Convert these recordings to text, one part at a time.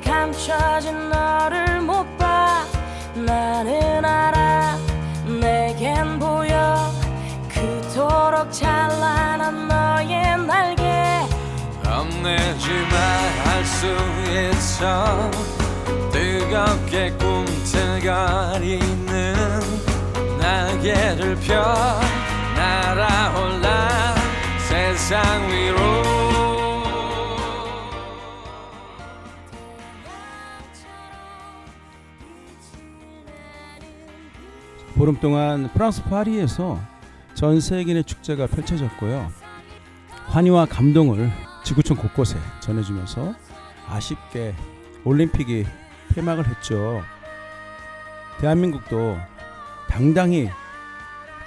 감춰진 너를 못 봐. 나는 알아 내겐 보여 그토록 찬란한 너의 날개. 겁내지마 할 수 있어 뜨겁게 꿈틀거리는 날개를 펴 날아올라 세상 위로. 보름 동안 프랑스 파리에서 전 세계인의 축제가 펼쳐졌고요. 환희와 감동을 지구촌 곳곳에 전해주면서 아쉽게 올림픽이 폐막을 했죠. 대한민국도 당당히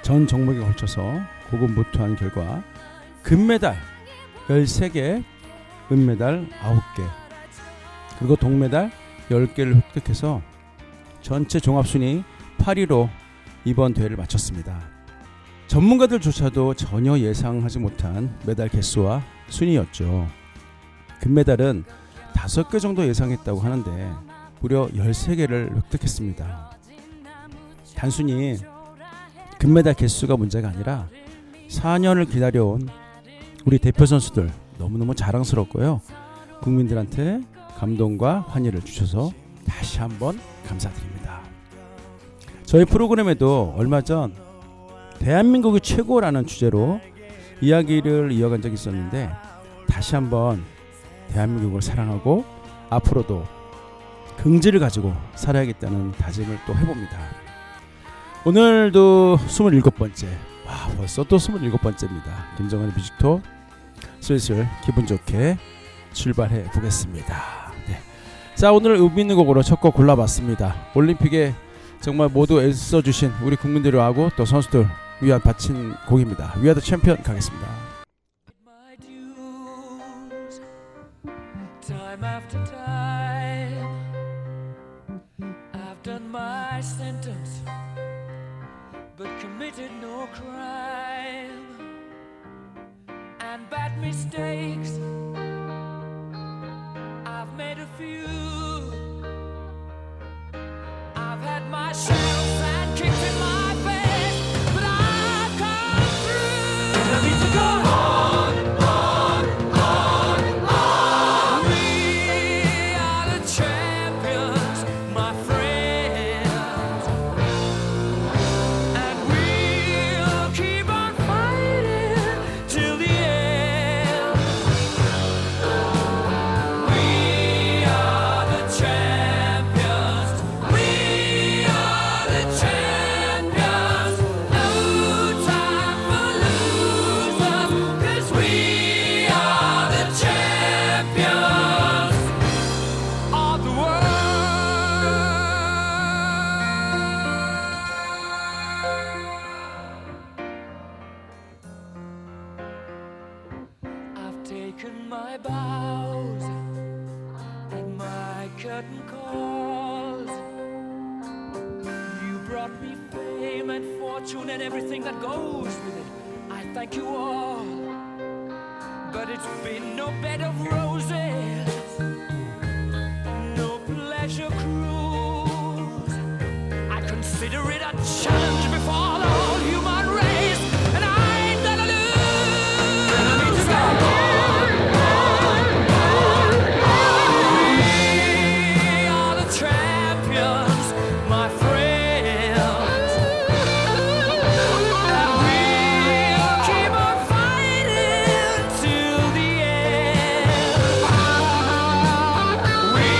전 종목에 걸쳐서 고군분투한 결과 금메달 13개, 은메달 9개, 그리고 동메달 10개를 획득해서 전체 종합순위 8위로 이번 대회를 마쳤습니다. 전문가들조차도 전혀 예상하지 못한 메달 개수와 순위였죠. 금메달은 5개 정도 예상했다고 하는데 무려 13개를 획득했습니다. 단순히 금메달 개수가 문제가 아니라 4년을 기다려온 우리 대표 선수들 너무너무 자랑스럽고요. 국민들한테 감동과 환희를 주셔서 다시 한번 감사드립니다. 저희 프로그램에도 얼마 전 대한민국이 최고라는 주제로 이야기를 이어간 적이 있었는데 다시 한번 대한민국을 사랑하고 앞으로도 긍지를 가지고 살아야겠다는 다짐을 또 해봅니다. 오늘도 27번째, 벌써 또 27번째입니다. 김정은의 뮤직톡 슬슬 기분 좋게 출발해 보겠습니다. 네. 자, 오늘 의미 있는 곡으로 첫 곡 골라봤습니다. 올림픽에 정말 모두 애써주신 우리 국민들을 하고 또 선수들 위한 바친 곡입니다. We are the champion 가겠습니다. Time after time, I've done my sentence, but committed no crime. And bad mistakes, I've made a few. I've had my shells and kicked in my face, but I've come through. And I need to go on, on, on, on. We are the champions, my friends, and we'll keep on fighting till the end. We are the champions. We are the champions. No time for losers, 'cause we are the champions of the world. I've taken my bows and my curtain calls. You brought me fame and fortune and everything that goes with it. I thank you all, but it's been no bed of roses, no pleasure cruise. I consider it a challenge before the whole human race, and I ain't gonna lose. And I need to go on, on, on, on. We are the champions, my friends, and we'll keep on fighting till the end. We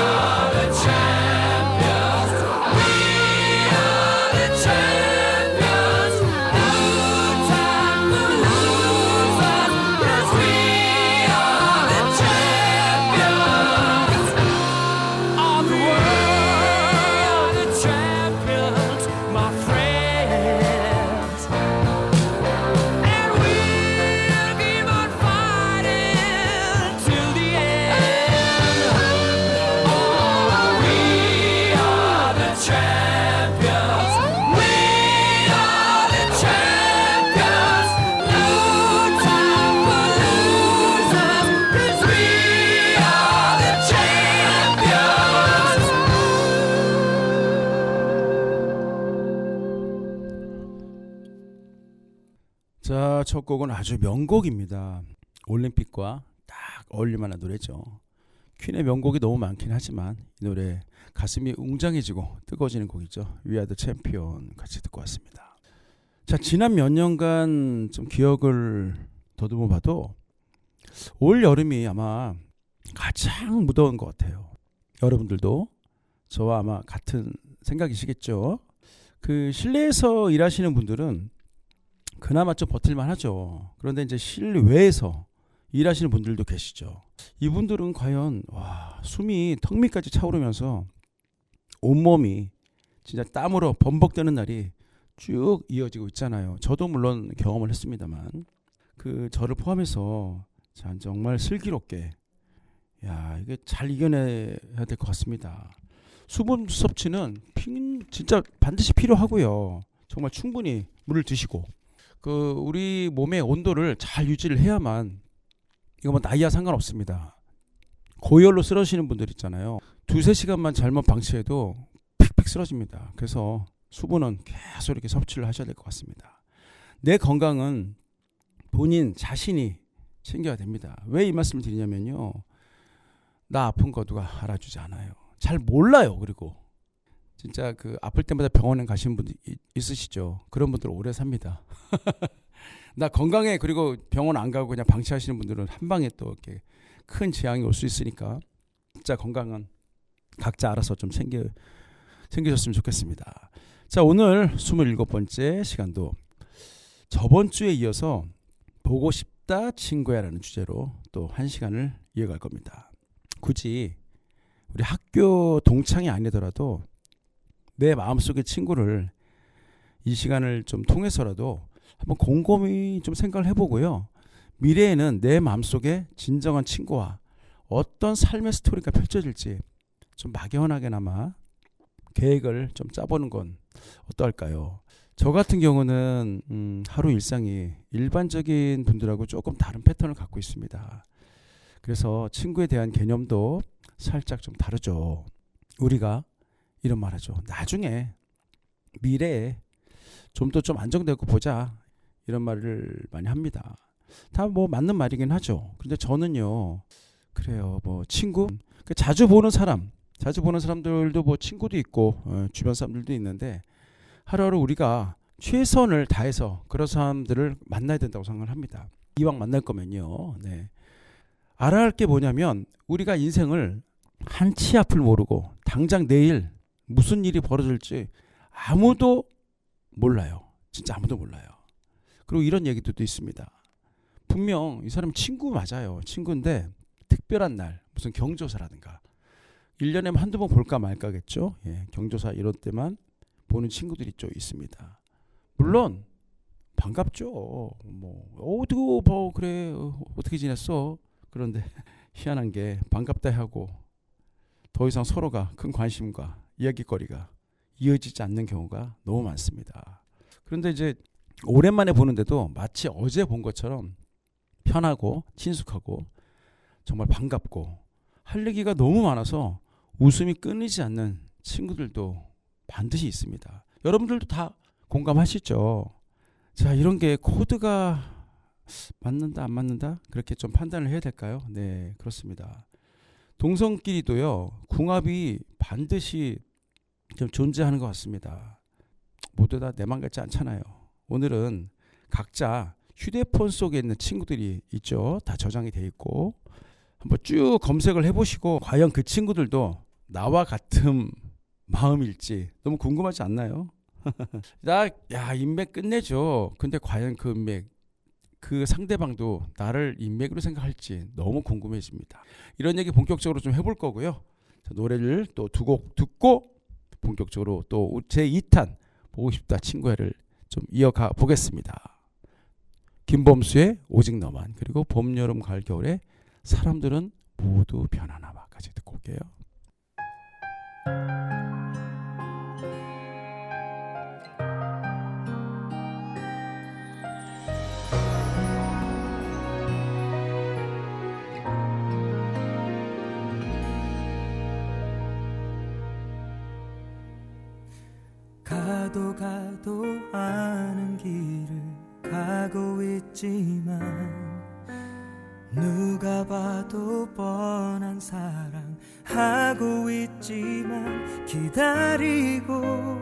are the champions. We are the champions. 자, 첫 곡은 아주 명곡입니다. 올림픽과 딱 어울릴만한 노래죠. 퀸의 명곡이 너무 많긴 하지만 이 노래 가슴이 웅장해지고 뜨거워지는 곡이죠. We Are The Champion 같이 듣고 왔습니다. 자, 지난 몇 년간 좀 기억을 더듬어 봐도 올 여름이 아마 가장 무더운 것 같아요. 여러분들도 저와 아마 같은 생각이시겠죠. 그 실내에서 일하시는 분들은 그나마 좀 버틸만 하죠. 그런데 이제 실외에서 일하시는 분들도 계시죠. 이분들은 과연 숨이 턱 밑까지 차오르면서 온몸이 진짜 땀으로 범벅되는 날이 쭉 이어지고 있잖아요. 저도 물론 경험을 했습니다만 그 저를 포함해서 정말 슬기롭게 이게 잘 이겨내야 될 것 같습니다. 수분 섭취는 진짜 반드시 필요하고요. 정말 충분히 물을 드시고 우리 몸의 온도를 잘 유지를 해야만 이거 뭐 나이와 상관없습니다. 고열로 쓰러지시는 분들 있잖아요. 2-3시간만 잘못 방치해도 픽픽 쓰러집니다. 그래서 수분은 계속 이렇게 섭취를 하셔야 될 것 같습니다. 내 건강은 본인 자신이 챙겨야 됩니다. 왜 이 말씀을 드리냐면요. 나 아픈 거 누가 알아주지 않아요. 잘 몰라요. 그리고 진짜 그 아플 때마다 병원에 가시는 분들 있으시죠. 그런 분들 오래 삽니다. 나 건강해. 그리고 병원 안 가고 그냥 방치하시는 분들은 한 방에 또 이렇게 큰 재앙이 올 수 있으니까 진짜 건강은 각자 알아서 좀 챙기셨으면 좋겠습니다. 자, 오늘 27번째 시간도 저번 주에 이어서 보고 싶다 친구야라는 주제로 또 1시간을 이어갈 겁니다. 굳이 우리 학교 동창이 아니더라도 내 마음속의 친구를 이 시간을 좀 통해서라도 한번 곰곰이 좀 생각을 해보고요. 미래에는 내 마음속에 진정한 친구와 어떤 삶의 스토리가 펼쳐질지 좀 막연하게나마 계획을 좀 짜보는 건 어떨까요? 저 같은 경우는 하루 일상이 일반적인 분들하고 조금 다른 패턴을 갖고 있습니다. 그래서 친구에 대한 개념도 살짝 좀 다르죠. 우리가 이런 말 하죠. 나중에 미래에 좀 더 좀 안정되고 보자. 이런 말을 많이 합니다. 다 뭐 맞는 말이긴 하죠. 근데 저는요. 그래요. 뭐 친구? 자주 보는 사람들도 뭐 친구도 있고 주변 사람들도 있는데 하루하루 우리가 최선을 다해서 그런 사람들을 만나야 된다고 생각을 합니다. 이왕 만날 거면요. 네. 알아야 할 게 뭐냐면 우리가 인생을 한 치 앞을 모르고 당장 내일 무슨 일이 벌어질지 아무도 몰라요. 진짜 아무도 몰라요. 그리고 이런 얘기도 있습니다. 분명 이 사람 친구 맞아요. 친구인데 특별한 날 무슨 경조사라든가 1년에 한두 번 볼까 말까겠죠. 예, 경조사 이런 때만 보는 친구들이 좀 있습니다. 물론 반갑죠. 뭐 그래 어떻게 지냈어? 그런데 희한한 게 반갑다 하고 더 이상 서로가 큰 관심과 이야기거리가 이어지지 않는 경우가 너무 많습니다. 그런데 이제 오랜만에 보는데도 마치 어제 본 것처럼 편하고 친숙하고 정말 반갑고 할 얘기가 너무 많아서 웃음이 끊이지 않는 친구들도 반드시 있습니다. 여러분들도 다 공감하시죠? 자, 이런 게 코드가 맞는다 안 맞는다? 그렇게 좀 판단을 해야 될까요? 네, 그렇습니다. 동성끼리도요. 궁합이 반드시 좀 존재하는 것 같습니다. 모두 다 내 맘 같지 않잖아요. 오늘은 각자 휴대폰 속에 있는 친구들이 있죠. 다 저장이 돼 있고 한번 쭉 검색을 해보시고 과연 그 친구들도 나와 같은 마음일지 너무 궁금하지 않나요? 인맥 끝내죠. 근데 과연 그 인맥 그 상대방도 나를 인맥으로 생각할지 너무 궁금해집니다. 이런 얘기 본격적으로 좀 해볼 거고요. 자, 노래를 또 2곡 듣고 본격적으로 또 제 2탄 보고 싶다 친구야를 좀 이어가 보겠습니다. 김범수의 오직 너만, 그리고 봄, 여름, 가을, 겨울에 사람들은 모두 변하나봐까지 듣고 올게요. 가도 아는 길을 가고 있지만 누가 봐도 뻔한 사랑 하고 있지만 기다린다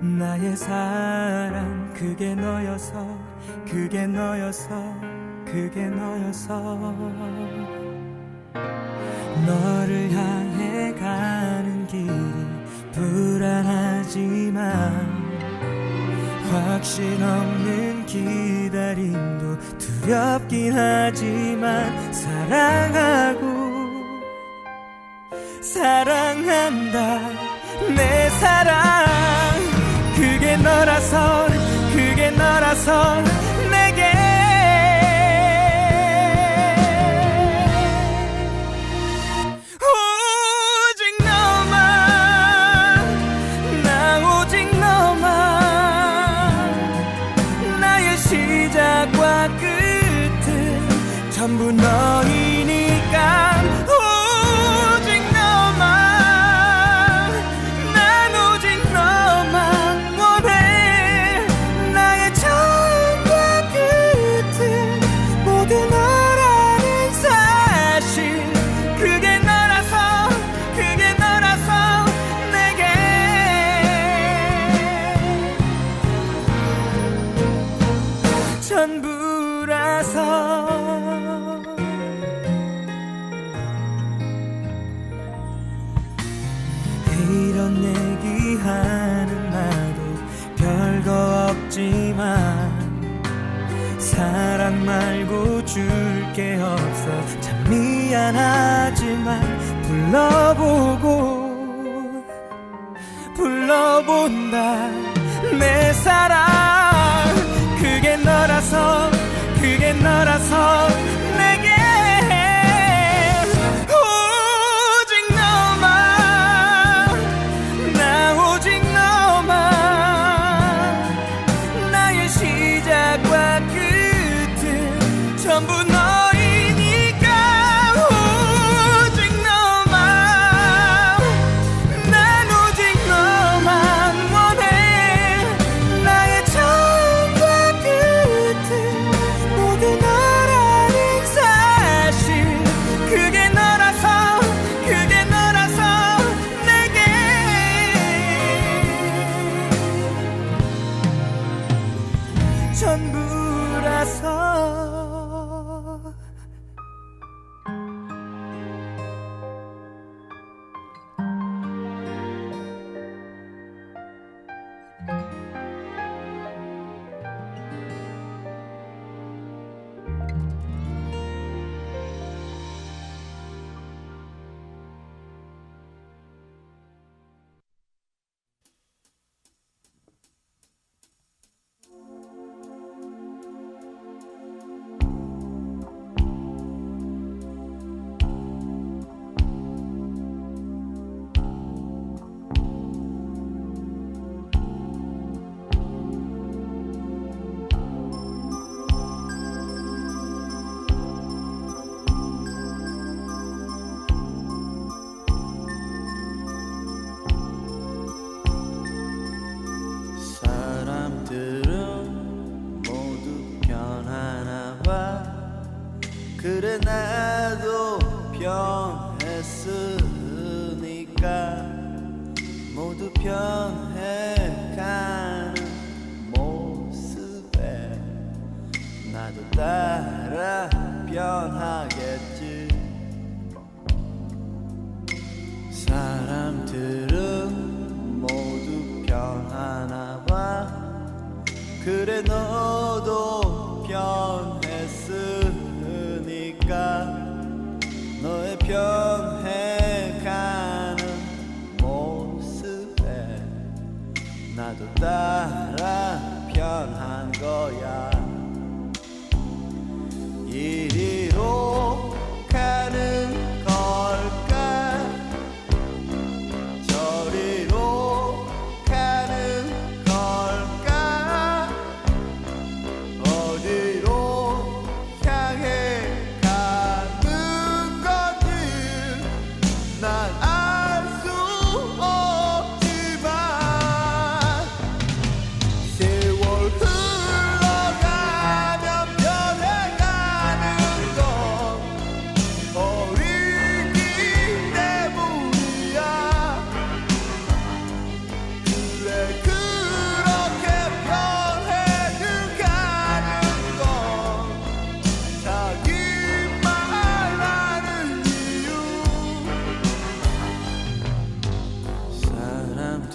나의 사랑 그게 너여서 너를 향해 가는 길이 불안하지만 확신 없는 기다림도 두렵긴 하지만 사랑한다 내 사랑 그게 너라서 내게 오직 너만 나 오직 너만 나의 시작과 끝은 전부 너이니까 오직 너만 난 오직 너만 원해 나의 처음과 끝은 모두 너라는 사실 그게 너라서 내게 전부라서 이런 얘기하는 나도 별거 없지만 사랑 말고 줄 게 없어 참 미안하지만 불러본다 내 사랑 그게 너라서 내게 오직 너만 나 오직 너만 나의 시작과 끝은 전부 너이니까 오직 너만 난 오직 너만 원해 나의 처음과 끝은 모두 너라는 사실 그게 너라서 내게 전부라서 사람들은 모두 변하나 봐 그래 나도 변했으니까 모두 변해가는 모습에 나도 따라 변하겠지 사람들은 모두 변하나 봐 그래 너도 변했으니까 너의 변해가는 모습에 나도 따라 변한 거야 이리로 가는 걸까 저리로 가는 걸까 어디로 향해 가는 건지 난 알 수 없지만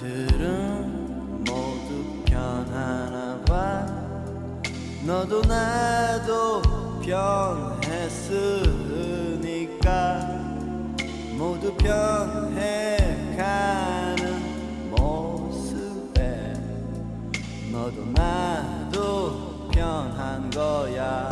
우리들은 모두 변하나 봐. 너도 나도 변했으니까 모두 변해가는 모습에 너도 나도 변한 거야.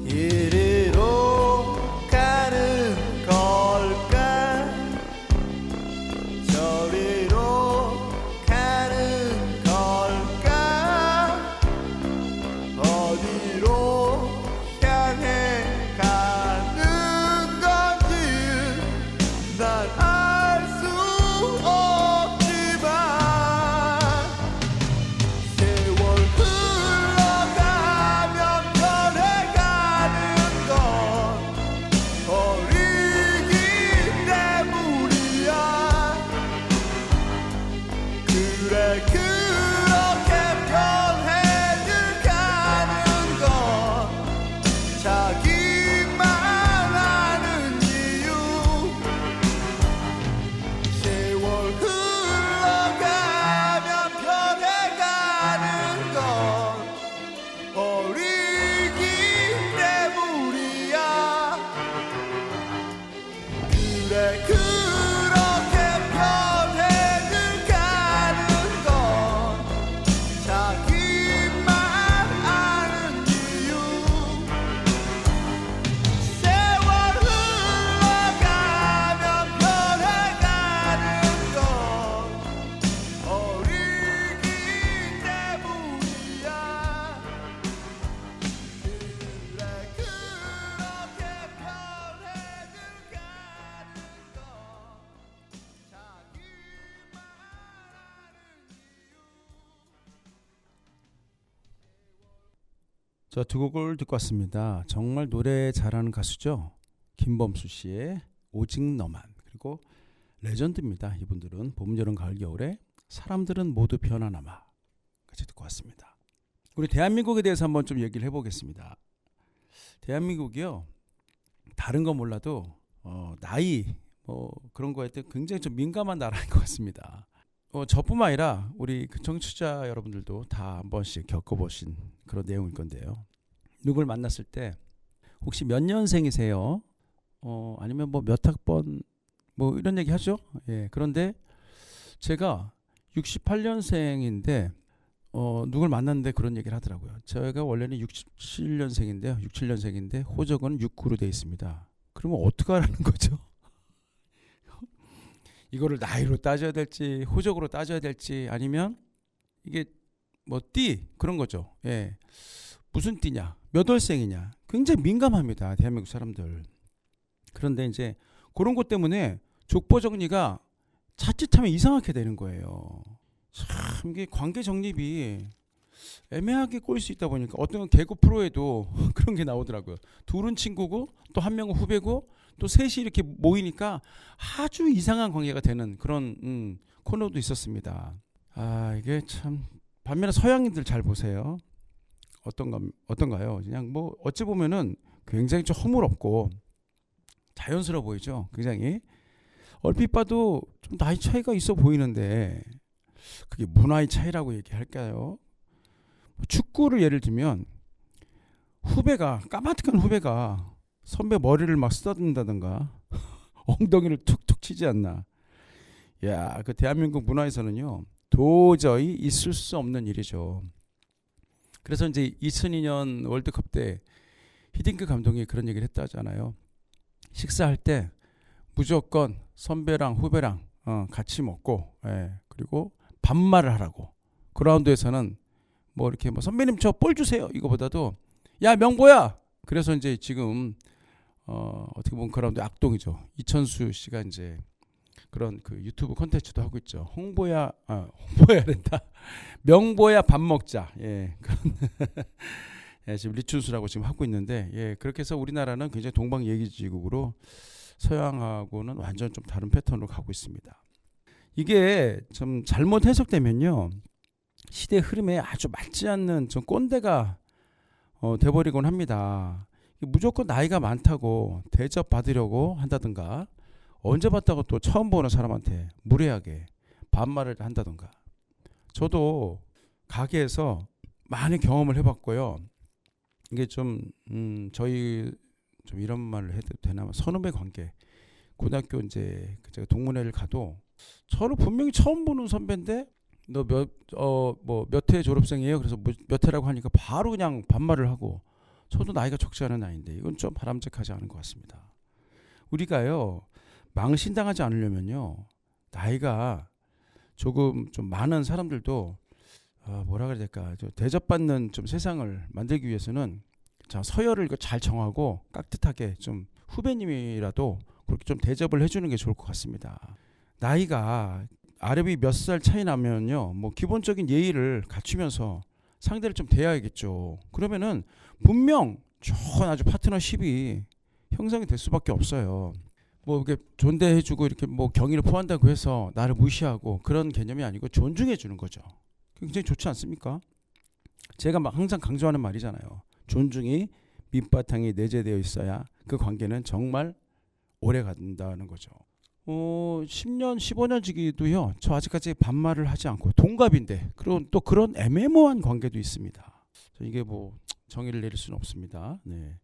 이리로 가는 걸까 저리로 가는 걸까 어디로 향해 가는 건지 난 알 수 없지만 세월 흘러가면 변해가는 건 어리기 때문이야. 그래 그렇게 변해들 가는 건 자기만 아는 이유. 세월 흘러가면 변해가는 건 어리기 때문이야. 그래 그렇게 변해들 가는 건 자기만 아는 이유. 세월 흘러가면 변해가는 건 어리기 때문이야. 그래 그렇게 변해들 가는 건 자기만 아는 이유. 자, 두 곡을 듣고 왔습니다. 정말 노래 잘하는 가수죠. 김범수 씨의 오직 너만, 그리고 레전드입니다. 이분들은 봄, 여름, 가을, 겨울에 사람들은 모두 변하나마 같이 듣고 왔습니다. 우리 대한민국에 대해서 한번 좀 얘기를 해보겠습니다. 대한민국이요, 다른 건 몰라도 나이 그런 거에 대해 굉장히 좀 민감한 나라인 것 같습니다. 저뿐만 아니라 우리 그 청취자 여러분들도 다 한 번씩 겪어보신 그런 내용일 건데요. 누굴 만났을 때 혹시 몇 년생이세요? 아니면 뭐 몇 학번 뭐 이런 얘기 하죠. 예, 그런데 제가 68년생인데 누굴 만났는데 그런 얘기를 하더라고요. 제가 원래는 67년생인데요. 67년생인데 호적은 69로 되어 있습니다. 그러면 어떻게 하라는 거죠? 이거를 나이로 따져야 될지 호적으로 따져야 될지 아니면 이게 뭐 띠 그런 거죠. 예. 무슨 띠냐, 몇 월생이냐 굉장히 민감합니다. 대한민국 사람들. 그런데 이제 그런 것 때문에 족보 정리가 자칫하면 이상하게 되는 거예요. 참 이게 관계 정립이 애매하게 꼬일 수 있다 보니까 어떤 개그 프로에도 그런 게 나오더라고요. 둘은 친구고 또 한 명은 후배고 또 셋이 이렇게 모이니까 아주 이상한 관계가 되는 그런 코너도 있었습니다. 아, 이게 참 반면에 서양인들 잘 보세요. 어떤가요? 그냥 뭐 어찌 보면은 굉장히 좀 허물없고 자연스러워 보이죠. 굉장히 얼핏 봐도 좀 나이 차이가 있어 보이는데 그게 문화의 차이라고 얘기할까요? 축구를 예를 들면 후배가 까마득한 후배가 선배 머리를 막 쓰다듬는다든가 엉덩이를 툭툭 치지 않나. 야, 그 대한민국 문화에서는요 도저히 있을 수 없는 일이죠. 그래서 이제 2002년 월드컵 때 히딩크 감독이 그런 얘기를 했다잖아요. 식사할 때 무조건 선배랑 후배랑 같이 먹고, 그리고 반말을 하라고. 그라운드에서는 뭐 이렇게 뭐 선배님 저 볼 주세요 이거보다도 야 명보야. 그래서 이제 지금 어떻게 보면 그런 악동이죠. 이천수 씨가 이제 그런 그 유튜브 콘텐츠도 하고 있죠. 홍보야 된다. 명보야 밥 먹자. 예, 그런 예, 지금 리춘수라고 지금 하고 있는데, 예, 그렇게 해서 우리나라는 굉장히 동방예의지국으로 서양하고는 완전 좀 다른 패턴으로 가고 있습니다. 이게 좀 잘못 해석되면요, 시대 흐름에 아주 맞지 않는 좀 꼰대가 돼버리곤 합니다. 무조건 나이가 많다고 대접 받으려고 한다든가, 언제 봤다고 또 처음 보는 사람한테 무례하게 반말을 한다든가. 저도 가게에서 많이 경험을 해봤고요. 이게 좀 저희 좀 이런 말을 해도 되나, 선후배 관계. 고등학교 이제 제가 동문회를 가도 저를 분명히 처음 보는 선배인데, 너 몇 회 졸업생이에요? 그래서 몇 회라고 하니까 바로 그냥 반말을 하고, 저도 나이가 적지 않은 나이인데 이건 좀 바람직하지 않은 것 같습니다. 우리가요, 망신당하지 않으려면요, 나이가 조금 좀 많은 사람들도 뭐라 그래야 될까, 대접받는 좀 세상을 만들기 위해서는 자, 서열을 잘 정하고 깍듯하게 좀 후배님이라도 그렇게 좀 대접을 해주는 게 좋을 것 같습니다. 나이가 아래비 몇 살 차이 나면요, 뭐 기본적인 예의를 갖추면서 상대를 좀 대해야겠죠. 그러면은 분명 좋은 아주 파트너십이 형성이 될 수밖에 없어요. 뭐 이렇게 존대해주고 이렇게 뭐 경의를 표한다고 해서 나를 무시하고 그런 개념이 아니고 존중해주는 거죠. 굉장히 좋지 않습니까? 제가 막 항상 강조하는 말이잖아요. 존중이 밑바탕에 내재되어 있어야 그 관계는 정말 오래 간다는 거죠. 10년, 15년 지기도요, 저 아직까지 반말을 하지 않고 동갑인데, 그런 또 그런 애매모호한 관계도 있습니다. 이게 뭐 정의를 내릴 수는 없습니다. 네.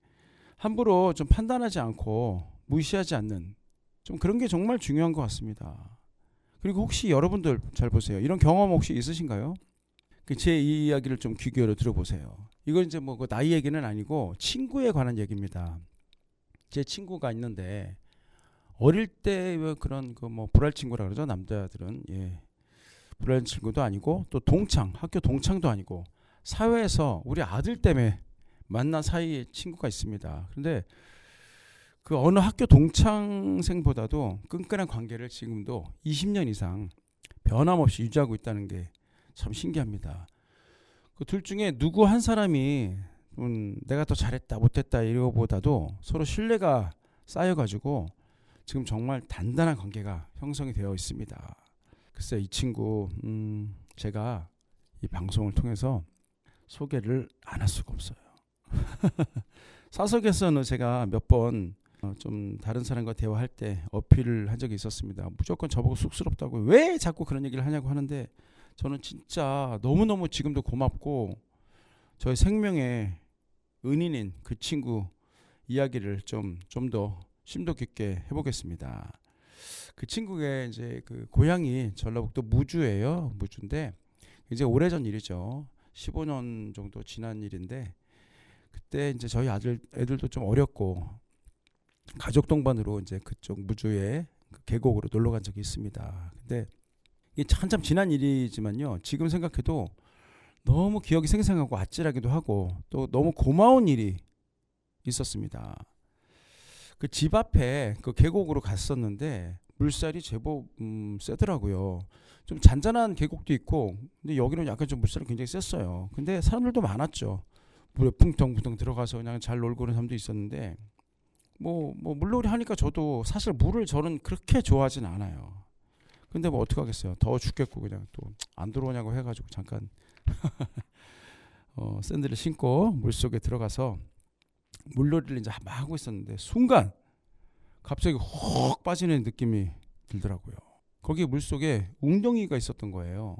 함부로 좀 판단하지 않고 무시하지 않는 좀 그런 게 정말 중요한 것 같습니다. 그리고 혹시 여러분들 잘 보세요. 이런 경험 혹시 있으신가요? 제 이야기를 좀 귀 기울여 들어보세요. 이건 이제 뭐 그 나이 얘기는 아니고 친구에 관한 얘기입니다. 제 친구가 있는데, 어릴 때 왜 그런 그 뭐 불알 친구라 그러죠, 남자들은. 예, 불알 친구도 아니고 또 학교 동창도 아니고 사회에서 우리 아들 때문에 만난 사이의 친구가 있습니다. 그런데 그 어느 학교 동창생보다도 끈끈한 관계를 지금도 20년 이상 변함없이 유지하고 있다는 게 참 신기합니다. 그 둘 중에 누구 한 사람이 내가 더 잘했다 못했다 이거보다도 서로 신뢰가 쌓여가지고 지금 정말 단단한 관계가 형성이 되어 있습니다. 글쎄, 이 친구 제가 이 방송을 통해서 소개를 안 할 수가 없어요. 사석에서는 제가 몇 번 좀 다른 사람과 대화할 때 어필을 한 적이 있었습니다. 무조건 저보고 쑥스럽다고, 왜 자꾸 그런 얘기를 하냐고 하는데, 저는 진짜 너무너무 지금도 고맙고 저의 생명의 은인인 그 친구 이야기를 좀 더 심도 깊게 해보겠습니다. 그 친구의 이제 그 고향이 전라북도 무주예요. 무주인데 이제 오래전 일이죠. 15년 정도 지난 일인데, 그때 이제 저희 애들도 좀 어렸고 가족 동반으로 이제 그쪽 무주의 그 계곡으로 놀러 간 적이 있습니다. 근데 이게 한참 지난 일이지만요, 지금 생각해도 너무 기억이 생생하고 아찔하기도 하고 또 너무 고마운 일이 있었습니다. 그 집 앞에 그 계곡으로 갔었는데 물살이 제법 세더라고요. 좀 잔잔한 계곡도 있고, 근데 여기는 약간 좀 물살이 굉장히 셌어요. 근데 사람들도 많았죠. 물에 붕덩붕덩 들어가서 그냥 잘 놀고 그런 사람도 있었는데, 뭐 물놀이 하니까 저도 사실 물을 저는 그렇게 좋아하진 않아요. 근데 뭐 어떡하겠어요. 더워 죽겠고 그냥 또 안 들어오냐고 해가지고 잠깐 샌들을 신고 물속에 들어가서 물놀이를 이제 막 하고 있었는데, 순간 갑자기 훅 빠지는 느낌이 들더라고요. 거기 물속에 웅덩이가 있었던 거예요.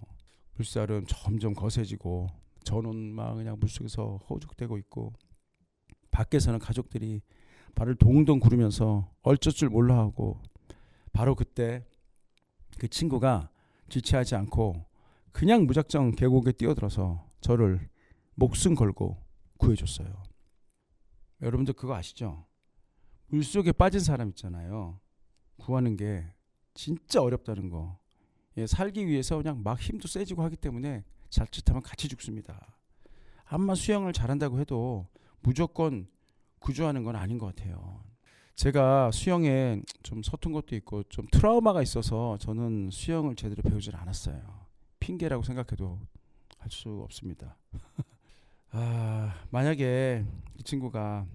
물살은 점점 거세지고 저는 막 그냥 물속에서 허우적대고 있고, 밖에서는 가족들이 발을 동동 구르면서 어쩔 줄 몰라 하고, 바로 그때 그 친구가 지체하지 않고 그냥 무작정 계곡에 뛰어들어서 저를 목숨 걸고 구해줬어요. 여러분들 그거 아시죠? 물속에 빠진 사람 있잖아요. 구하는 게 진짜 어렵다는 거. 예, 살기 위해서 그냥 막 힘도 세지고 하기 때문에 자칫하면 같이 죽습니다. 암만 수영을 잘한다고 해도 무조건 구조하는 건 아닌 것 같아요. 제가 수영에 좀 서툰 것도 있고 좀 트라우마가 있어서 저는 수영을 제대로 배우질 않았어요. 핑계라고 생각해도 할 수 없습니다. 만약에 이 친구가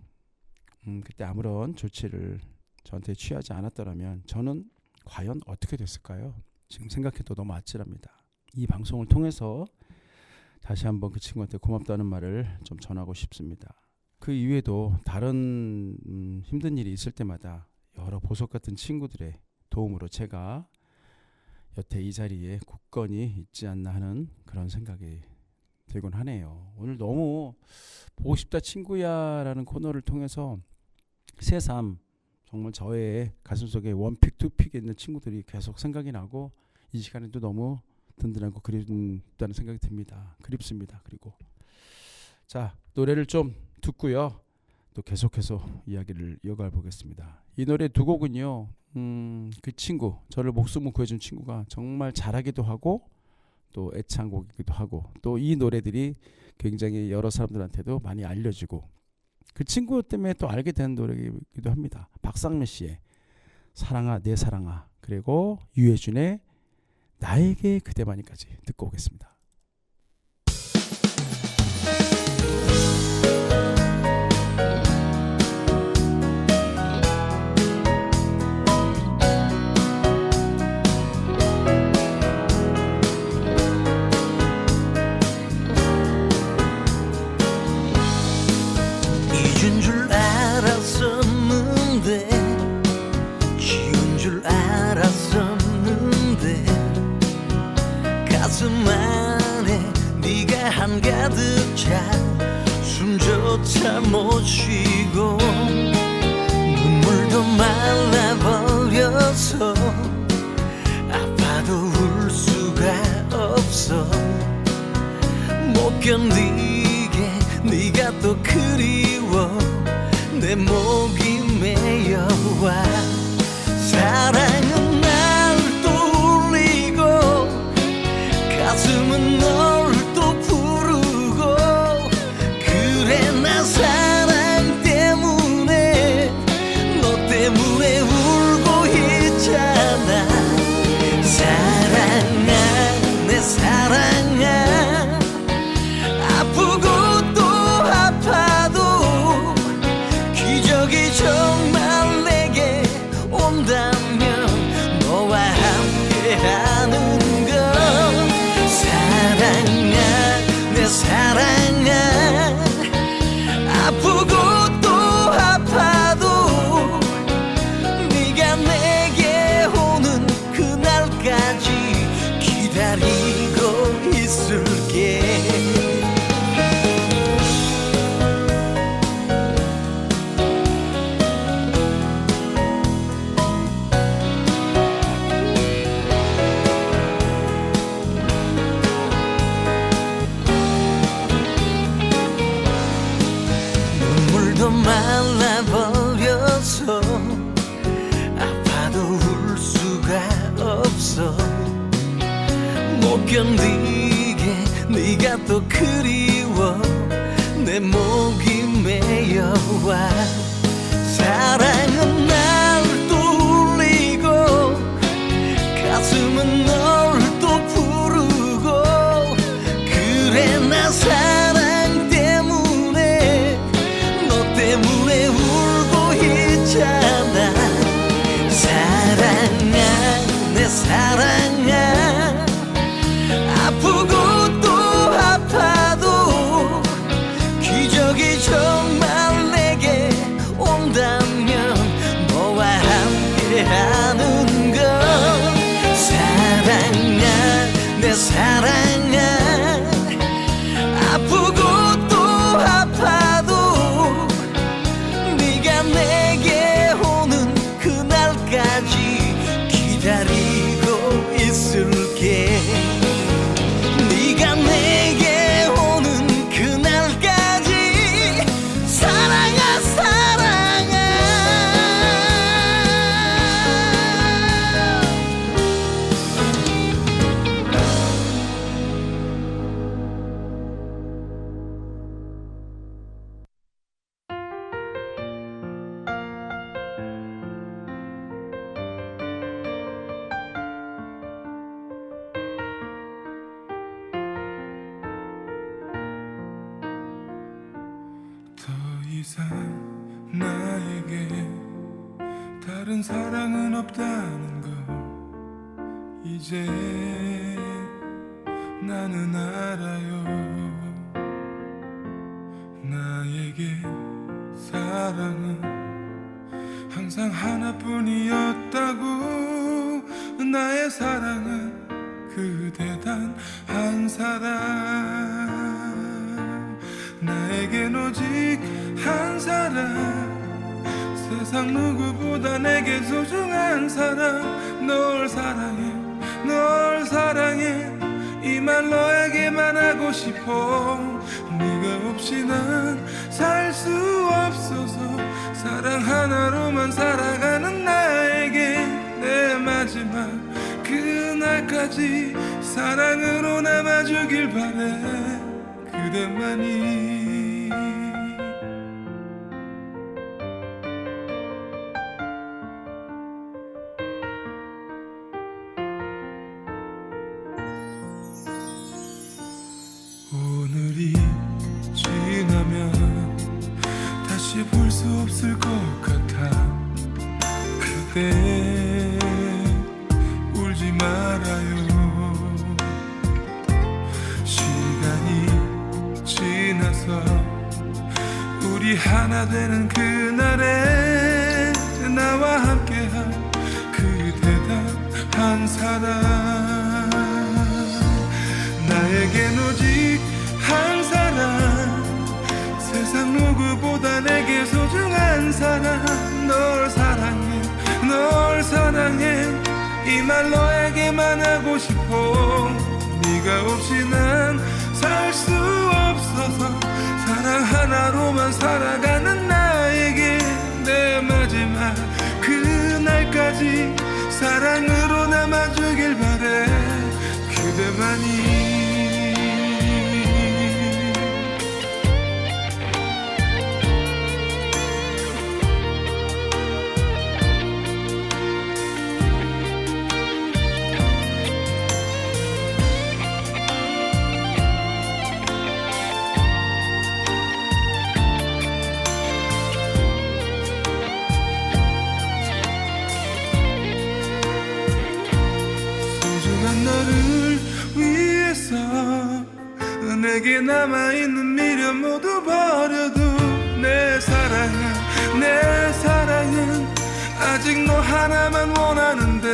그때 아무런 조치를 저한테 취하지 않았더라면 저는 과연 어떻게 됐을까요? 지금 생각해도 너무 아찔합니다. 이 방송을 통해서 다시 한번 그 친구한테 고맙다는 말을 좀 전하고 싶습니다. 그 이외에도 다른 힘든 일이 있을 때마다 여러 보석 같은 친구들의 도움으로 제가 여태 이 자리에 굳건히 있지 않나 하는 그런 생각이 들곤 하네요. 오늘 너무 보고 싶다 친구야 라는 코너를 통해서 새삼 정말 저의 가슴속에 원픽 투픽에 있는 친구들이 계속 생각이 나고 이 시간에도 너무 든든하고 그립다는 생각이 듭니다. 그립습니다. 그리고 자, 노래를 좀 듣고요. 또 계속해서 이야기를 이어가 보겠습니다. 이 노래 두 곡은요. 그 친구, 저를 목숨을 구해준 친구가 정말 잘하기도 하고 또 애창곡이기도 하고 또 이 노래들이 굉장히 여러 사람들한테도 많이 알려지고 그 친구 때문에 또 알게 된 노래이기도 합니다. 박상면 씨의 사랑아 내 사랑아, 그리고 유해준의 나에게 그대만이까지 듣고 오겠습니다. 잊은 줄 알았었는데 지운 줄 알았었는데 가슴 안에 네가 한가득 차 숨조차 못 쉬고 눈물도 말라버려서 아파도 울 수가 없어 못 견디게 네가 또 그리워 내 목이 메여와 사랑은 날 또 울리고 가슴은 널 또 부르고 그래 나 사랑 때문에 너 때문에 울고 있잖아 사랑아 내 사랑아 아프고 또 아파도 기적이 정말 내게 온다면 너와 함께하는 것 사랑아 내 사랑아 아프고 또 아파도 네가 내게 오는 그날까지 기다리고 있을게 눈물도 말라버려서 아파도 울 수가 없어 못 견디게 네가 또 그리워 내 목이 메여와 사랑은 날 또 울리고 가슴은 널 또 부르고 그래 나 사랑 때문에 너 때문에 울고 있잖아 사랑아 내 사랑아 아프고 또 아파도 기적이 정말 내게 온다면 너와 함께하는 것 사랑아 내 사랑아 아프고 또 아파도 네가 내게 오는 그날까지 기다리고 있을게 네가 내게 오는 그날까지 사랑아 사랑아 다른 사랑은 없다는 걸 이제 나는 알아요. 나에게 사랑은 항상 하나뿐이었다고. 나의 사랑은 그대 단 한 사람. 나에겐 오직 한 사람, 세상 누구보다 내게 소중한 사람. 널 사랑해, 널 사랑해, 이 말 너에게만 하고 싶어. 네가 없이 난 살 수 없어서 사랑 하나로만 살아가는 나에게 내 마지막 그날까지 사랑으로 남아주길 바래. 그대만이. 오늘이 지나면 다시 볼 수 없을 것 같아. 그대 울지 말아요. 시간이 지나서 우리 하나 되는 그날에 나와 함께한 그대단 한 사람. 나에겐 오직 한 사람, 세상 누구보다 내게 소중한 사람. 널 사랑해, 널 사랑해, 이 말 너에게만 하고 싶어. 네가 없이 난 살 수 없어서 사랑 하나로만 살아가는 나에게 내 마지막 그날까지 사랑으로 남아주길 바래. 그대만이. 소중한 너를 위해서 내게 남아있는 미련 모두 버려도 내 사랑은, 내 사랑은 아직 너 하나만 원하는데.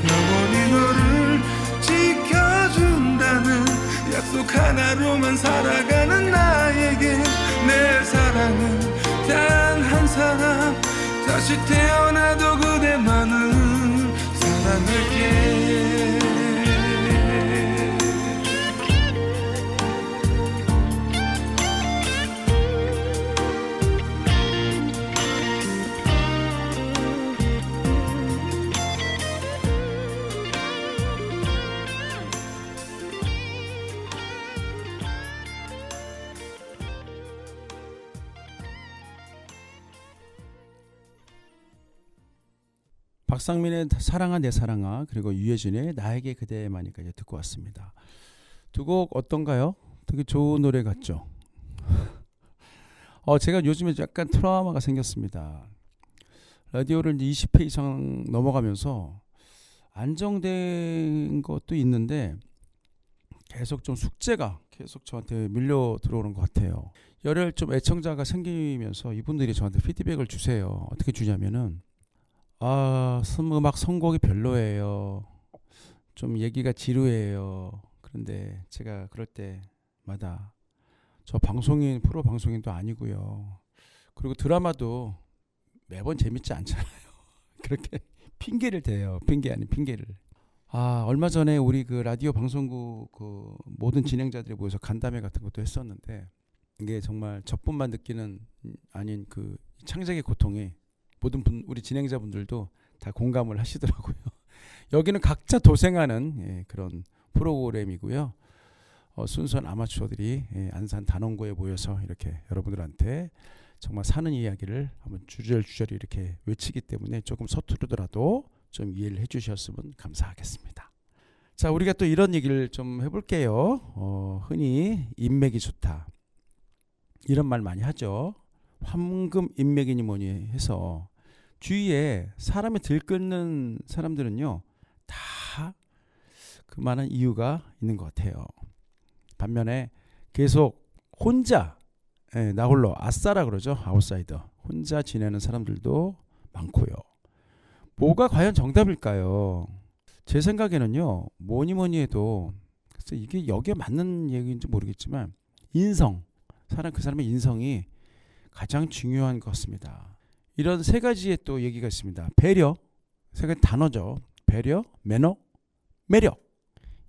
영원히 너를 지켜준다는 약속 하나로만 살아가는 나에게 내 사랑은 단 한 사람. 다시 태어나도 그대만을 사랑할게. 박상민의 사랑아 내 사랑아, 그리고 유해진의 나에게 그대만이까지 듣고 왔습니다. 두 곡 어떤가요? 되게 좋은 노래 같죠? 제가 요즘에 약간 트라우마가 생겼습니다. 라디오를 이제 20회 이상 넘어가면서 안정된 것도 있는데 계속 좀 숙제가 계속 저한테 밀려 들어오는 것 같아요. 열혈 좀 애청자가 생기면서 이분들이 저한테 피드백을 주세요. 어떻게 주냐면은 음악 선곡이 별로예요. 좀 얘기가 지루해요. 그런데 제가 그럴 때마다 저 방송인, 프로 방송인도 아니고요. 그리고 드라마도 매번 재밌지 않잖아요. 그렇게 핑계를 대요. 핑계 아닌 핑계를. 얼마 전에 우리 그 라디오 방송국 그 모든 진행자들이 모여서 간담회 같은 것도 했었는데, 이게 정말 저뿐만 느끼는 아닌 그 창작의 고통이 모든 우리 진행자분들도 다 공감을 하시더라고요. 여기는 각자 도생하는 그런 프로그램이고요. 순수한 아마추어들이 안산 단원고에 모여서 이렇게 여러분들한테 정말 사는 이야기를 한번 주저리 이렇게 외치기 때문에 조금 서투르더라도 좀 이해를 해주셨으면 감사하겠습니다. 자, 우리가 또 이런 얘기를 좀 해볼게요. 흔히 인맥이 좋다, 이런 말 많이 하죠. 황금 인맥이니 뭐니 해서 주위에 사람이 들끓는 사람들은요 다 그만한 이유가 있는 것 같아요. 반면에 계속 혼자 나 홀로 아싸라 그러죠. 아웃사이더 혼자 지내는 사람들도 많고요. 뭐가 과연 정답일까요? 제 생각에는요 뭐니 해도 그래서 이게 여기에 맞는 얘기인지 모르겠지만 인성, 그 사람의 인성이 가장 중요한 것 같습니다. 이런 세 가지의 또 얘기가 있습니다. 배려, 세 가지 단어죠. 배려, 매너, 매력.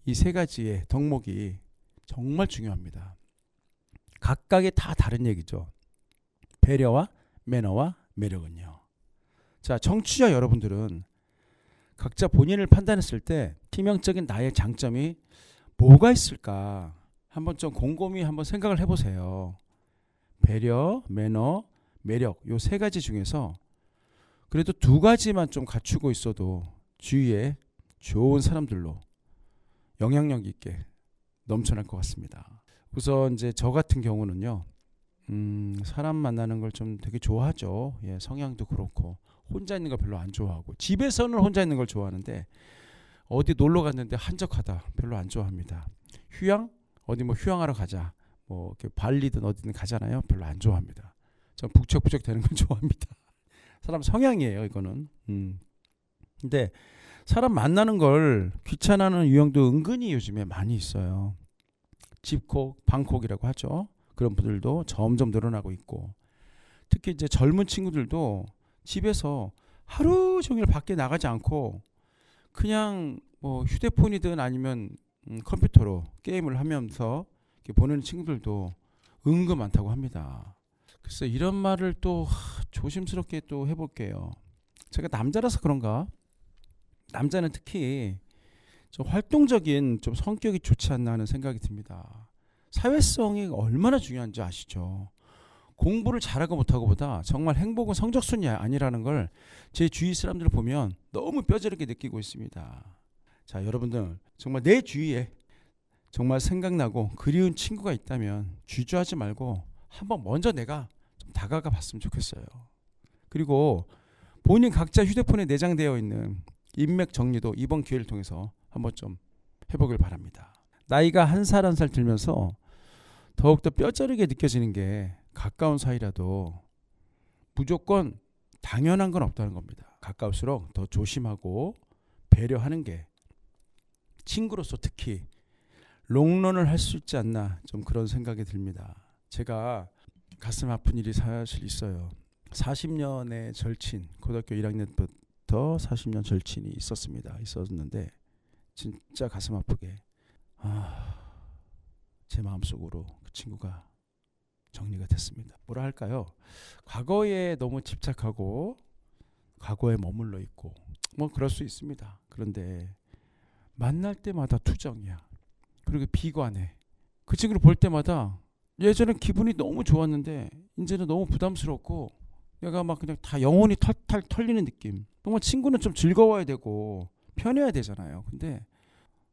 이 세 가지의 덕목이 정말 중요합니다. 각각의 다 다른 얘기죠. 배려와 매너와 매력은요. 자, 청취자 여러분들은 각자 본인을 판단했을 때 치명적인 나의 장점이 뭐가 있을까? 한번 좀 곰곰이 한번 생각을 해보세요. 배려, 매너, 매력 요 세 가지 중에서 그래도 두 가지만 좀 갖추고 있어도 주위에 좋은 사람들로 영향력 있게 넘쳐날 것 같습니다. 우선 이제 저 같은 경우는요, 사람 만나는 걸 좀 되게 좋아하죠. 예, 성향도 그렇고 혼자 있는 거 별로 안 좋아하고 집에서는 혼자 있는 걸 좋아하는데 어디 놀러 갔는데 한적하다 별로 안 좋아합니다. 휴양 어디 뭐 휴양하러 가자 뭐 이렇게 발리든 어디든 가잖아요. 별로 안 좋아합니다. 전 북적북적 되는 건 좋아합니다. 사람 성향이에요, 이거는. 근데 사람 만나는 걸 귀찮아하는 유형도 은근히 요즘에 많이 있어요. 집콕, 방콕이라고 하죠. 그런 분들도 점점 늘어나고 있고, 특히 이제 젊은 친구들도 집에서 하루 종일 밖에 나가지 않고 그냥 뭐 휴대폰이든 아니면 컴퓨터로 게임을 하면서 이렇게 보내는 친구들도 은근 많다고 합니다. 그래서 이런 말을 또 조심스럽게 또 해볼게요. 제가 남자라서 그런가? 남자는 특히 좀 활동적인 좀 성격이 좋지 않나 하는 생각이 듭니다. 사회성이 얼마나 중요한지 아시죠? 공부를 잘하고 못하고 보다 정말 행복은 성적순이 아니라는 걸 제 주위 사람들을 보면 너무 뼈저리게 느끼고 있습니다. 자, 여러분들 정말 내 주위에 정말 생각나고 그리운 친구가 있다면 주저하지 말고 한번 먼저 내가 좀 다가가 봤으면 좋겠어요. 그리고 본인 각자 휴대폰에 내장되어 있는 인맥 정리도 이번 기회를 통해서 한번 좀 해보길 바랍니다. 나이가 한 살 한 살 들면서 더욱더 뼈저리게 느껴지는 게 가까운 사이라도 무조건 당연한 건 없다는 겁니다. 가까울수록 더 조심하고 배려하는 게 친구로서 특히 롱런을 할 수 있지 않나 좀 그런 생각이 듭니다. 제가 가슴 아픈 일이 사실 있어요. 40년의 절친, 고등학교 1학년 때부터 40년 절친이 있었는데 진짜 가슴 아프게 제 마음속으로 그 친구가 정리가 됐습니다. 뭐라 할까요? 과거에 너무 집착하고 과거에 머물러 있고 뭐 그럴 수 있습니다. 그런데 만날 때마다 투정이야. 그리고 비관해. 그 친구를 볼 때마다 예전에 기분이 너무 좋았는데 이제는 너무 부담스럽고 내가 막 그냥 다 영혼이 탈탈 털리는 느낌. 정말 친구는 좀 즐거워야 되고 편해야 되잖아요. 근데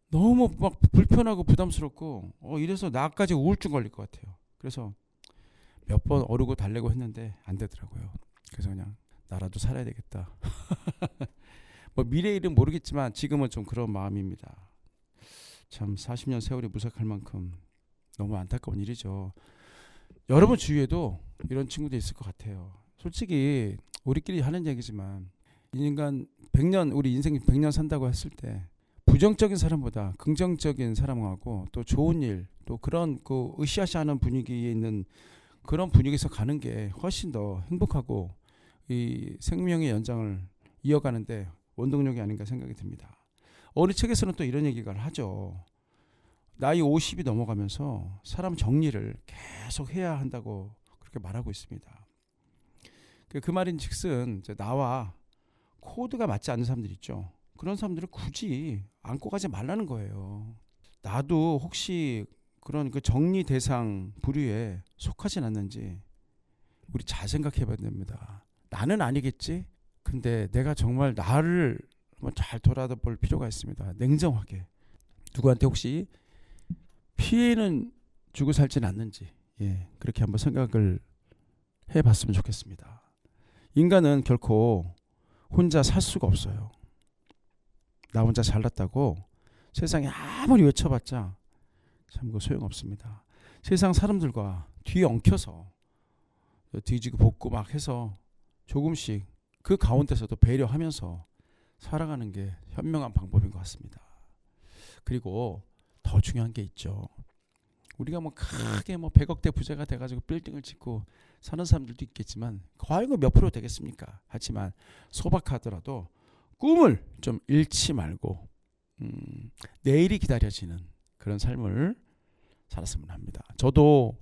너무 막 불편하고 부담스럽고 이래서 나까지 우울증 걸릴 것 같아요. 그래서 몇 번 어르고 달래고 했는데 안 되더라고요. 그래서 그냥 나라도 살아야 되겠다. 뭐 미래 일은 모르겠지만 지금은 좀 그런 마음입니다. 참 40년 세월이 무색할 만큼 너무 안타까운 일이죠. 여러분 주위에도 이런 친구도 있을 것 같아요. 솔직히 우리끼리 하는 얘기지만 인간 100년 우리 인생 100년 산다고 했을 때 부정적인 사람보다 긍정적인 사람하고 또 좋은 일 또 그런 그 으쌰으쌰하는 분위기에 있는 그런 분위기에서 가는 게 훨씬 더 행복하고 이 생명의 연장을 이어가는데 원동력이 아닌가 생각이 듭니다. 어느 책에서는 또 이런 얘기를 하죠. 나이 50이 넘어가면서 사람 정리를 계속 해야 한다고 그렇게 말하고 있습니다. 그 말인즉슨 나와 코드가 맞지 않는 사람들 있죠. 그런 사람들을 굳이 안고 가지 말라는 거예요. 나도 혹시 그런 그 정리 대상 부류에 속하진 않는지 우리 잘 생각해 봐야 됩니다. 나는 아니겠지? 근데 내가 정말 나를 잘 돌아볼 필요가 있습니다. 냉정하게. 누구한테 혹시 피해는 주고 살지는 않는지 그렇게 한번 생각을 해봤으면 좋겠습니다. 인간은 결코 혼자 살 수가 없어요. 나 혼자 잘났다고 세상에 아무리 외쳐봤자 참 그 소용없습니다. 세상 사람들과 뒤엉켜서 뒤지고 볶고 막 해서 조금씩 그 가운데서도 배려하면서 살아가는 게 현명한 방법인 것 같습니다. 그리고 더 중요한 게 있죠. 우리가 뭐 크게 뭐 100억대 부자가 돼가지고 빌딩을 짓고 사는 사람들도 있겠지만 과연 몇 프로 되겠습니까? 하지만 소박하더라도 꿈을 좀 잃지 말고 내일이 기다려지는 그런 삶을 살았으면 합니다. 저도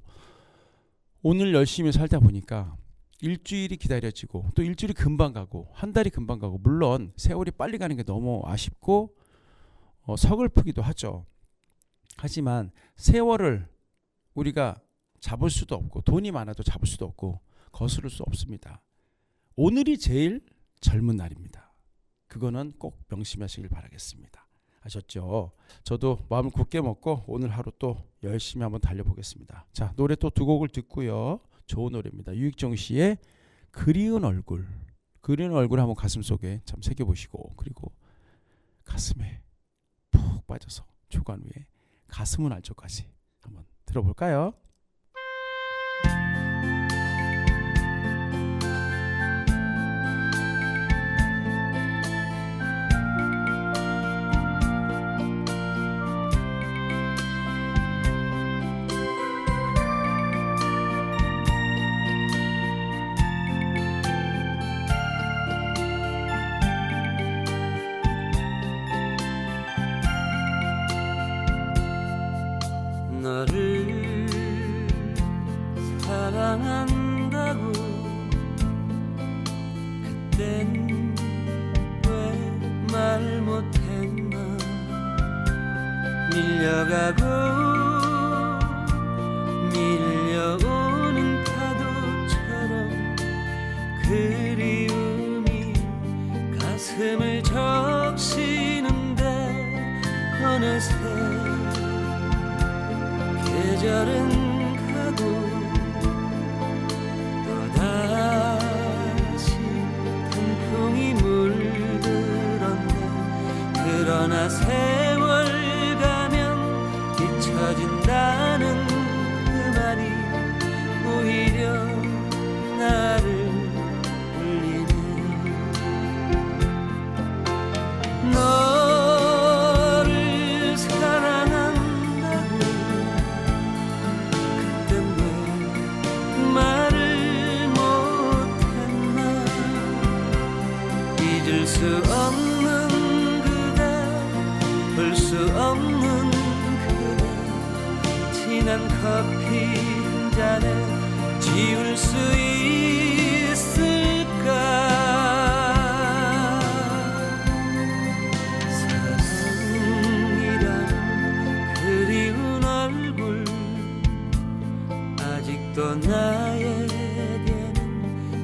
오늘 열심히 살다 보니까 일주일이 기다려지고 또 일주일이 금방 가고 한 달이 금방 가고 물론 세월이 빨리 가는 게 너무 아쉽고 서글프기도 하죠. 하지만 세월을 우리가 잡을 수도 없고 돈이 많아도 잡을 수도 없고 거스를 수 없습니다. 오늘이 제일 젊은 날입니다. 그거는 꼭 명심하시길 바라겠습니다. 아셨죠? 저도 마음을 굳게 먹고 오늘 하루 또 열심히 한번 달려보겠습니다. 자, 노래 또 두 곡을 듣고요. 좋은 노래입니다. 유익정 씨의 그리운 얼굴. 그리운 얼굴 한번 가슴속에 참 새겨보시고 그리고 가슴에 푹 빠져서 조간 위에 가슴은 알조까지 한번 들어볼까요? 너를 사랑한다고 그땐 왜 말 못했나 밀려가고 밀려오는 파도처럼 그리움이 가슴을 적시는데 어느새 계절은 가고 또다시 단풍이 물들었네. 그러나 세월 가면 잊혀진다는 그 말이 오히려 나를 울리네. 너를 사랑한다고 말을 못했나. 잊을 수 없는 그대 볼 수 없는 그대 진한 커피 한 잔에 지울 수 있을까. 사랑이란 그리운 얼굴 아직도 나에게는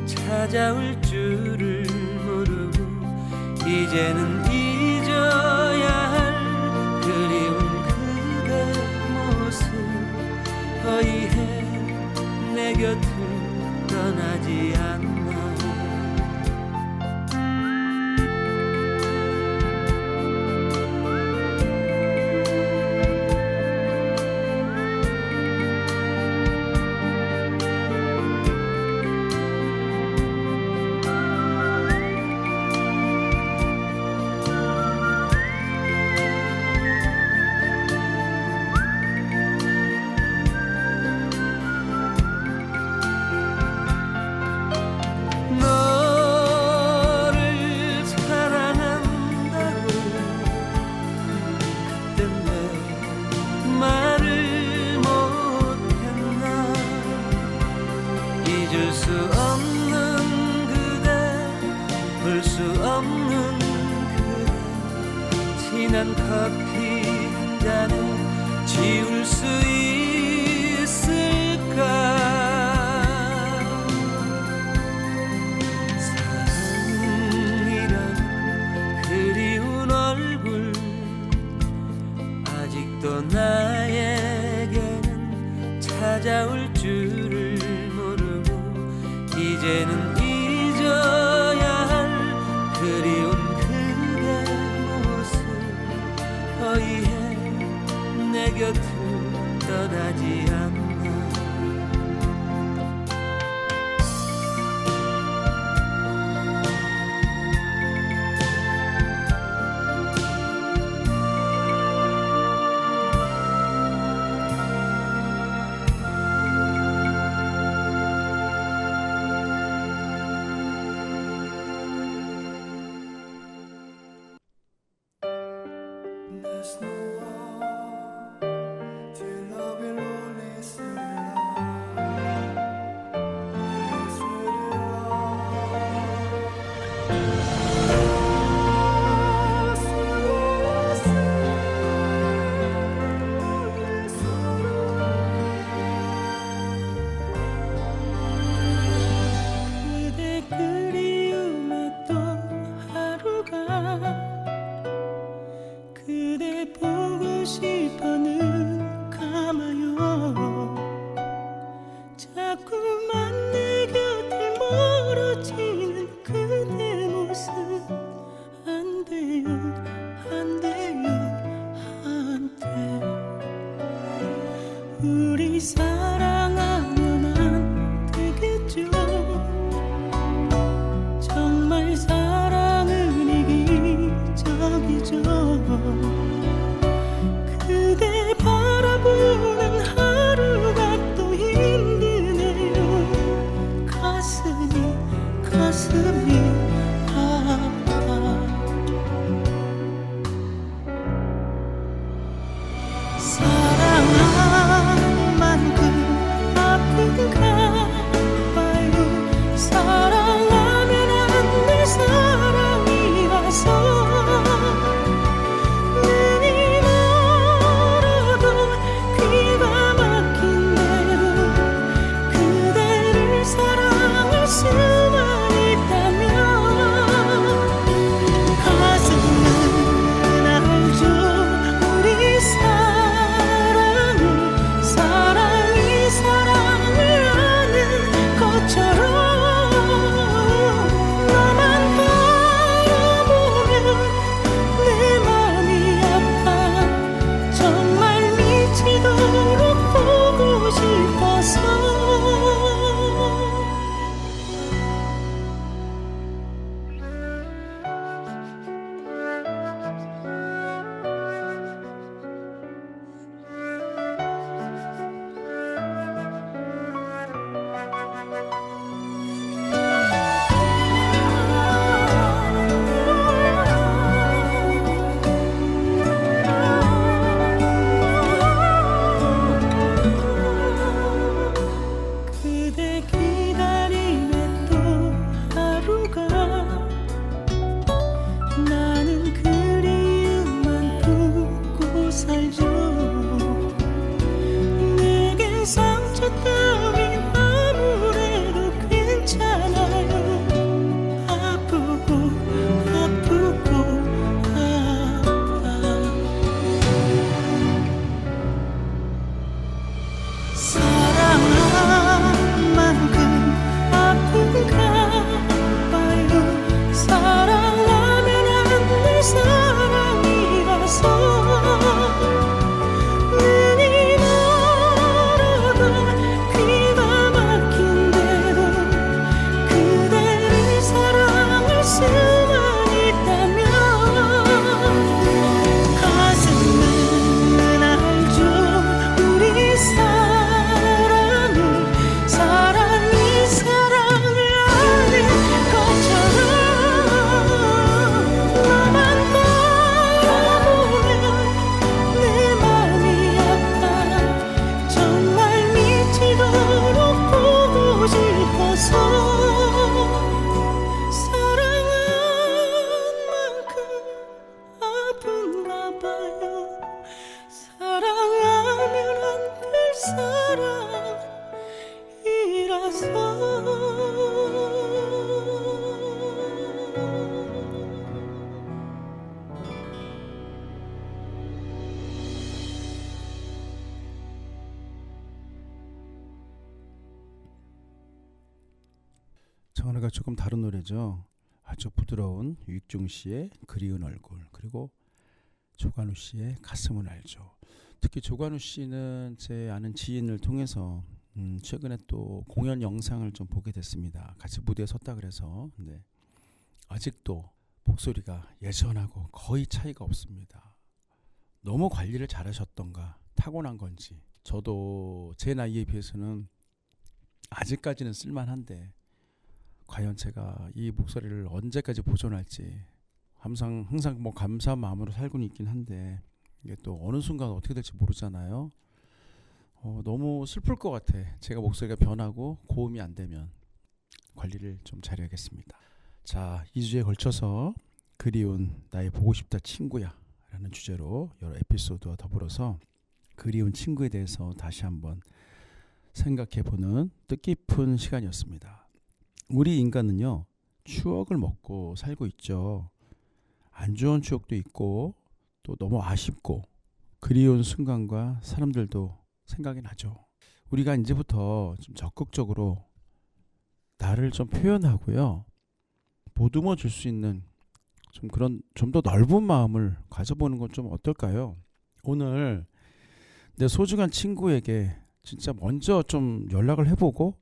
찾아올 줄을 모르고 이제는 잊어야 할 그리운 그대 모습 어이해 내 곁을 떠나지 않나. 너를 사랑한다고 그땐 왜 말을 못했나. 잊을 수 없는 그대 볼 수 없는 그대 진한 커피 한 잔에 지울 수 있을까. 사랑이란 그리운 얼굴 아직도 나에게는 찾아올 줄을 모르고 이제는 잊어야 할 There's no wall to love and lonely 그대 그리움에 또 하루가 그대 보고 싶어 눈 감아요 자꾸만 내 곁을 멀어지는 그대 모습 안 돼요 안 돼요 안 돼 우리 사랑하면 안 되겠죠 정말 사랑은 이기적이죠 그대 바라보는 하루가 또 힘드네요 가슴이 아파 사랑한 만큼 아픈가 봐요 사랑하면 안 될 사랑이라서 눈이 멀어도 귀가 막힌 대로 그대를 사랑할 수만 있다면 가슴은 알죠 우리 사랑이 사랑을 아는 것처럼 너만 바라보면 내 맘이 아파 정말 미치도록 보고 싶어서 그대 기다림에 또 하루가 나는 그리움만 품고 살죠 내겐 상처 따윈 아무래도 괜찮아요 아프고 아파 사랑한 만큼 아픈가 봐요 사랑하면 안 될 사랑이라서 눈이 멀어도 귀가 막힌 대로 그대를 사랑할 수만 있다면 가슴은 알죠 우리 사랑이 사랑을 아는 것처럼 너만 바라보면 내 맘이 아파 정말 미치도록 보고 싶어서 사랑한 만큼 아픈가 봐요 사랑하면 안 될 장르가 조금 다른 노래죠. 아주 부드러운 유익중 씨의 그리운 얼굴 그리고 조관우 씨의 가슴은 알죠. 특히 조관우 씨는 제 아는 지인을 통해서 최근에 또 공연 영상을 좀 보게 됐습니다. 같이 무대에 섰다 그래서 근데 아직도 목소리가 예전하고 거의 차이가 없습니다. 너무 관리를 잘하셨던가 타고난 건지 저도 제 나이에 비해서는 아직까지는 쓸만한데 과연 제가 이 목소리를 언제까지 보존할지 항상 뭐 감사한 마음으로 살고는 있긴 한데 이게 또 어느 순간 어떻게 될지 모르잖아요. 너무 슬플 것 같아. 제가 목소리가 변하고 고음이 안 되면 관리를 좀 잘해야겠습니다. 자, 2주에 걸쳐서 그리운 나의 보고 싶다 친구야 라는 주제로 여러 에피소드와 더불어서 그리운 친구에 대해서 다시 한번 생각해보는 뜻깊은 시간이었습니다. 우리 인간은요, 추억을 먹고 살고 있죠. 안 좋은 추억도 있고 또 너무 아쉽고 그리운 순간과 사람들도 생각이 나죠. 우리가 이제부터 좀 적극적으로 나를 좀 표현하고요, 보듬어 줄 수 있는 좀 그런 좀 더 넓은 마음을 가져보는 건 좀 어떨까요? 오늘 내 소중한 친구에게 진짜 먼저 좀 연락을 해보고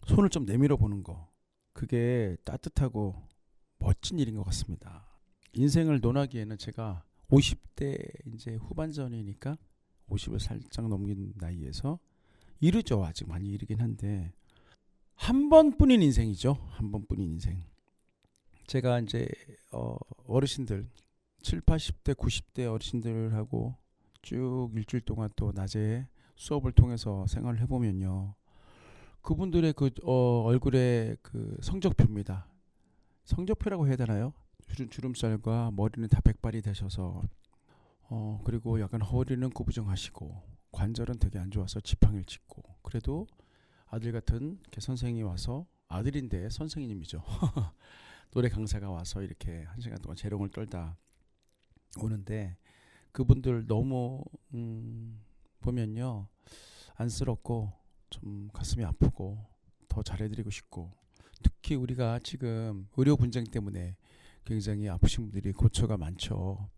손을 좀 내밀어 보는 거, 그게 따뜻하고 멋진 일인 것 같습니다. 인생을 논하기에는 제가 50대 이제 후반전이니까 50을 살짝 넘긴 나이에서 이르죠. 아직 많이 이르긴 한데 한 번뿐인 인생이죠. 한 번뿐인 인생. 제가 이제 어르신들 7, 80대, 90대 어르신들하고 쭉 일주일 동안 또 낮에 수업을 통해서 생활을 해보면요, 그분들의 그 얼굴에 그 성적표입니다. 성적표라고 해야 되나요? 주름살과 머리는 다 백발이 되셔서 그리고 약간 허리는 구부정하시고 관절은 되게 안 좋아서 지팡이를 짚고, 그래도 아들 같은 이렇게 선생님이 와서, 아들인데 선생님이죠. 노래 강사가 와서 이렇게 1시간 동안 재롱을 떨다 오는데 그분들 너무 보면요, 안쓰럽고 좀 가슴이 아프고 더 잘해드리고 싶고, 특히 우리가 지금 의료 분쟁 때문에 굉장히 아프신 분들이 고초가 많죠.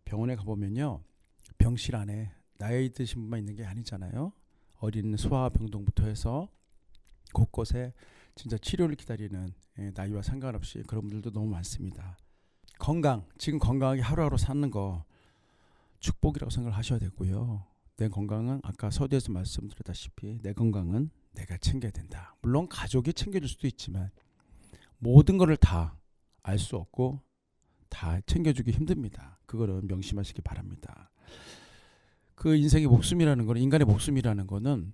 병원에 가보면요, 병실 안에 나이 드신 분만 있는 게 아니잖아요. 어린 소아병동부터 해서 곳곳에 진짜 치료를 기다리는, 나이와 상관없이 그런 분들도 너무 많습니다. 건강, 지금 건강하게 하루하루 사는 거 축복이라고 생각을 하셔야 되고요. 내 건강은 아까 서두에서 말씀드렸다시피 내 건강은 내가 챙겨야 된다. 물론 가족이 챙겨줄 수도 있지만 모든 것을 다 알 수 없고 다 챙겨주기 힘듭니다. 그거는 명심하시기 바랍니다. 그 인생의 목숨이라는 거는, 인간의 목숨이라는 거는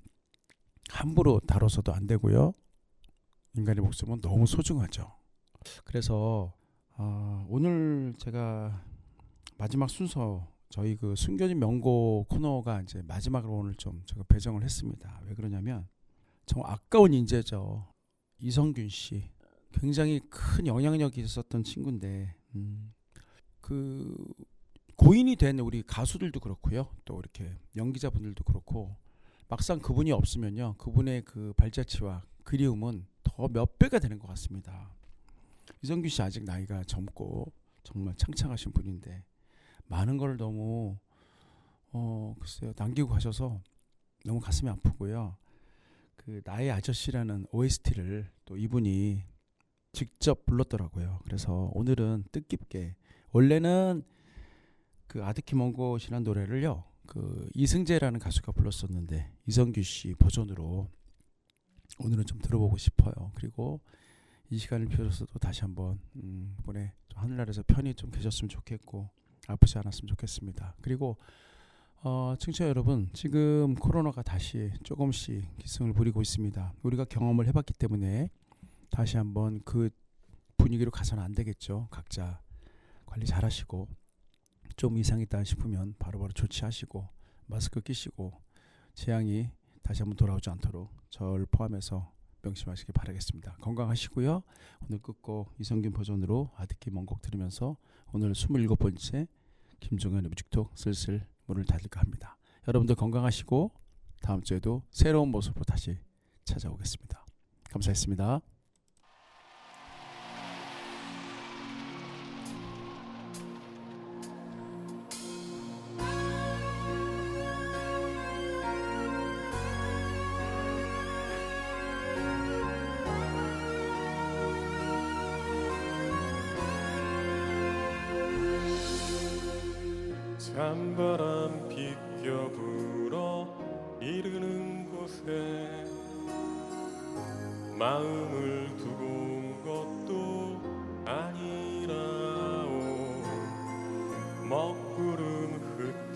함부로 다뤄서도 안 되고요. 인간의 목숨은 너무 소중하죠. 그래서 오늘 제가 마지막 순서, 저희 그 숨겨진 명곡 코너가 이제 마지막으로 오늘 좀 제가 배정을 했습니다. 왜 그러냐면 정말 아까운 인재죠. 이성균 씨. 굉장히 큰 영향력이 있었던 친구인데 그 고인이 된 우리 가수들도 그렇고요. 또 이렇게 연기자분들도 그렇고, 막상 그분이 없으면요, 그분의 그 발자취와 그리움은 더 몇 배가 되는 것 같습니다. 이성균 씨 아직 나이가 젊고 정말 창창하신 분인데 많은 걸 너무 글쎄요, 남기고 가셔서 너무 가슴이 아프고요. 그 나의 아저씨라는 OST를 또 이분이 직접 불렀더라고요. 그래서 오늘은 뜻깊게, 원래는 그 아득히 먼 곳이라는 노래를요, 그 이승재라는 가수가 불렀었는데 이성균 씨 버전으로 오늘은 좀 들어보고 싶어요. 그리고 이 시간을 비워서도 다시 한번 이번에 하늘나라에서 편히 좀 계셨으면 좋겠고 아프지 않았으면 좋겠습니다. 그리고 청취자 여러분, 지금 코로나가 다시 조금씩 기승을 부리고 있습니다. 우리가 경험을 해봤기 때문에 다시 한번 그 분위기로 가서는 안 되겠죠. 각자 관리 잘 하시고, 좀 이상 있다 싶으면 바로바로 조치하시고 마스크 끼시고 재앙이 다시 한번 돌아오지 않도록 저를 포함해서 명심하시기 바라겠습니다. 건강하시고요. 오늘 끝곡 이성균 버전으로 아득히 먼 곡 들으면서 오늘 27번째 김종현의 뮤직톡 슬슬 문을 닫을까 합니다. 여러분들 건강하시고 다음 주에도 새로운 모습으로 다시 찾아오겠습니다. 감사했습니다. 찬바람 비껴 불어 이르는 곳에 마음을 두고 온 것도 아니라오. 먹구름 흩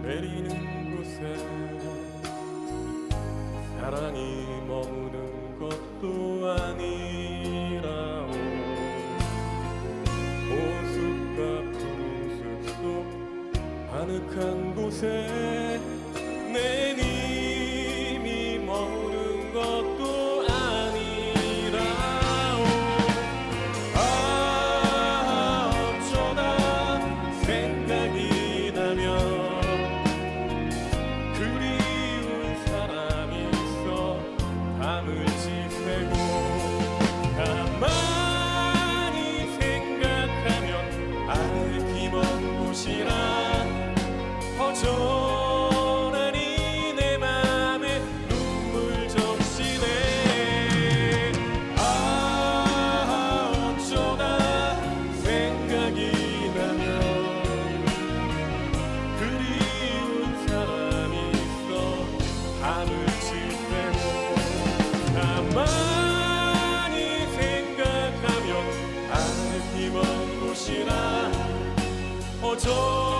내리는 곳에 사랑이 머무는 것도 아니라오. 호숫가 푸른 숲속 아늑한 곳에 내 님이 머무는 것도 아니라오. 아 어쩌다 생각이 나면 그리운 사람이 있어 밤을 지새고 가만히 생각하면 아득히 먼 곳이라 허전하니 내 맘에 눈물 적시네. 아 어쩌다 생각이 나면 그리운 사람이 있어 밤을 지새고 가만히 생각하면 아득히 먼 곳이라 허전